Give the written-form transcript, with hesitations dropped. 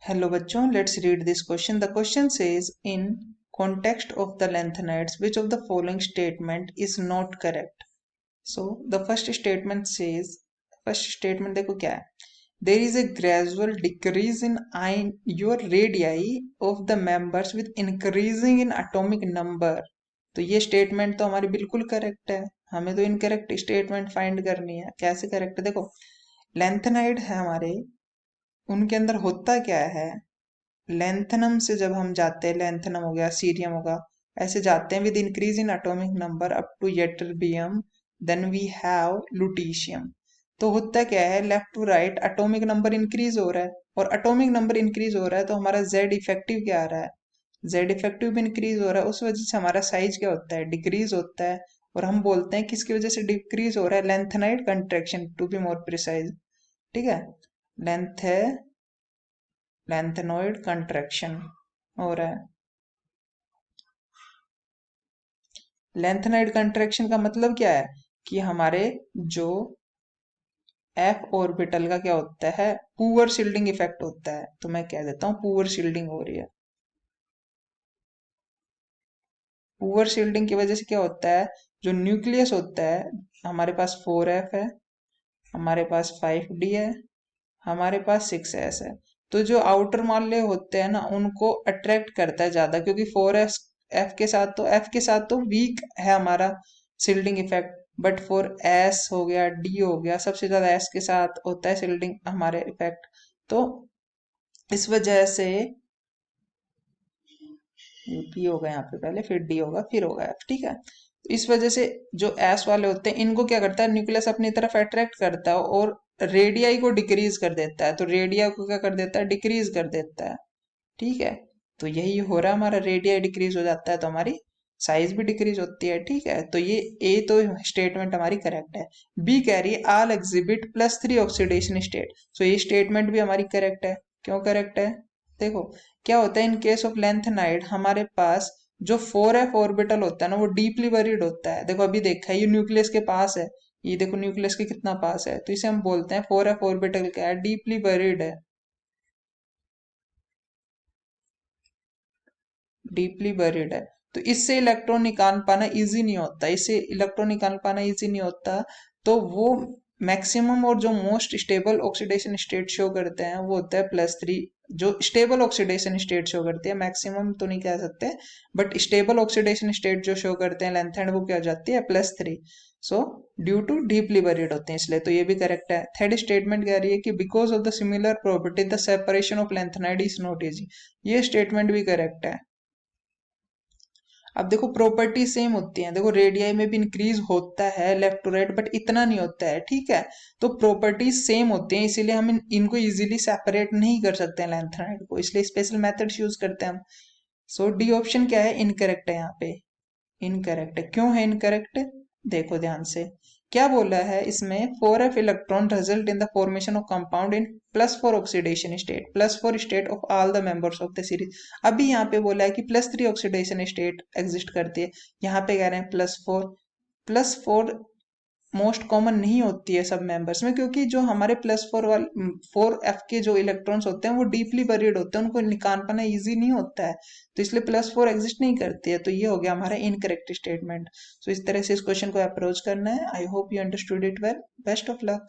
Hello bachcho, let's read this question. The question says, in context of the lanthanides, which of the following statement is not correct? So the first statement says, first statement देखो क्या है? There is a gradual decrease in your radii of the members with increasing in atomic number. तो ये statement तो हमारी बिल्कुल correct है. हमें तो इनकरेक्ट स्टेटमेंट फाइंड करनी है. कैसे करेक्ट है देखो, लेंथेनाइड है हमारे, उनके अंदर होता क्या है, लेंथनम से जब हम जाते हैं, लेंथनम हो गया, सीरियम होगा, ऐसे जाते हैं with increase in atomic number up to ytterbium, then we have lutetium. तो होता क्या है, left to right atomic number increase हो रहा है, और एटॉमिक नंबर इंक्रीज हो रहा है तो हमारा जेड इफेक्टिव क्या आ रहा है, जेड इफेक्टिव भी इंक्रीज हो रहा है, उस वजह से हमारा साइज क्या होता है, डिक्रीज होता है. और हम बोलते हैं किसकी वजह से डिक्रीज हो रहा है, lanthanide contraction to be more precise. ठीक है, लेंथ लेंथेनॉइड कंट्रैक्शन हो रहा है. लेंथेनॉइड कंट्रैक्शन का मतलब क्या है कि हमारे जो एफ ऑर्बिटल का क्या होता है, पुअर शील्डिंग इफेक्ट होता है. तो मैं कह देता हूँ पुअर शील्डिंग हो रही है. पुअर शील्डिंग की वजह से क्या होता है, जो न्यूक्लियस होता है, हमारे पास 4F है, हमारे पास 5D है, हमारे पास 6S है. तो जो आउटर माले होते हैं ना, उनको अट्रैक्ट करता है ज्यादा, क्योंकि 4F के साथ तो वीक है हमारा शील्डिंग इफेक्ट. बट 4S हो गया, D हो गया, सबसे ज्यादा S के साथ होता है शील्डिंग हमारे इफेक्ट. तो इस वजह से P होगा यहाँ पे पहले, फिर D होगा, फिर होगा F. ठीक है, तो इस वजह से जो S वाले होते हैं, इनको क्या करता है, न्यूक्लियस अपनी तरफ अट्रैक्ट करता है और रेडियाई को डिक्रीज कर देता है. तो रेडिया को क्या कर देता है, डिक्रीज कर देता है. ठीक है, तो यही हो रहा है हमारा, रेडिया डिक्रीज हो जाता है तो हमारी साइज भी डिक्रीज होती है. ठीक है, तो ये ए तो स्टेटमेंट हमारी करेक्ट है. बी कह रही है ऑल एग्जिबिट +3 ऑक्सीडेशन स्टेट. तो ये स्टेटमेंट भी हमारी करेक्ट है. क्यों करेक्ट है, देखो क्या होता है, इन केस ऑफ लेंथेनाइड हमारे पास जो 4F ऑर्बिटल होता है ना, वो डीपली बरीड होता है. देखो अभी देखा है, ये न्यूक्लियस के पास है, ये देखो न्यूक्लियस के कितना पास है, तो इसे हम बोलते हैं 4F ऑर्बिटल क्या है, डीपली बरीड है, डीपली बरीड है. तो इससे इलेक्ट्रॉन निकाल पाना इजी नहीं होता, इससे इलेक्ट्रॉन निकाल पाना इजी नहीं होता. तो वो मैक्सिमम और जो most stable oxidation state show करते हैं वो होता है +3. जो स्टेबल ऑक्सीडेशन स्टेट शो करती है, मैक्सिमम तो नहीं कह सकते, बट स्टेबल ऑक्सीडेशन स्टेट जो शो करते हैं लेंथेनाइड, वो क्या हो जाती है, +3. So due to deeply buried होते हैं, इसलिए तो ये भी करेक्ट है. थर्ड स्टेटमेंट कह रही है कि because of the similar property the separation of lanthanide is not easy. ये स्टेटमेंट भी करेक्ट है. अब देखो प्रॉपर्टी सेम होती है, देखो रेडियाई में भी इंक्रीज होता है लेफ्ट टू राइट, बट इतना नहीं होता है. ठीक है, तो प्रॉपर्टी सेम होती हैं, इसीलिए हम इनको इजीली सेपरेट नहीं कर सकते हैं लेंथेनाइड को, इसलिए स्पेशल मेथड्स यूज करते हैं हम. सो डी ऑप्शन क्या है, इनकरेक्ट है यहाँ पे, इनकरेक्ट है. क्यों है इनकरेक्ट, देखो ध्यान से क्या बोला है इसमें, 4F electron result in the formation of compound in +4 oxidation state, +4 state of all the members of the series. अभी यहाँ पे बोला है कि +3 ऑक्सीडेशन स्टेट एग्जिस्ट करती है, यहाँ पे कह रहे हैं +4. +4 मोस्ट कॉमन नहीं होती है सब मेंबर्स में, क्योंकि जो हमारे +4 वाले 4F के जो इलेक्ट्रॉन्स होते हैं वो डीपली बरीड होते हैं, उनको निकाल पाना इजी नहीं होता है, तो इसलिए +4 एग्जिस्ट नहीं करती है. तो ये हो गया हमारा इनकरेक्ट स्टेटमेंट. सो इस तरह से इस क्वेश्चन को अप्रोच करना है. I hope you understood it well. Best of luck.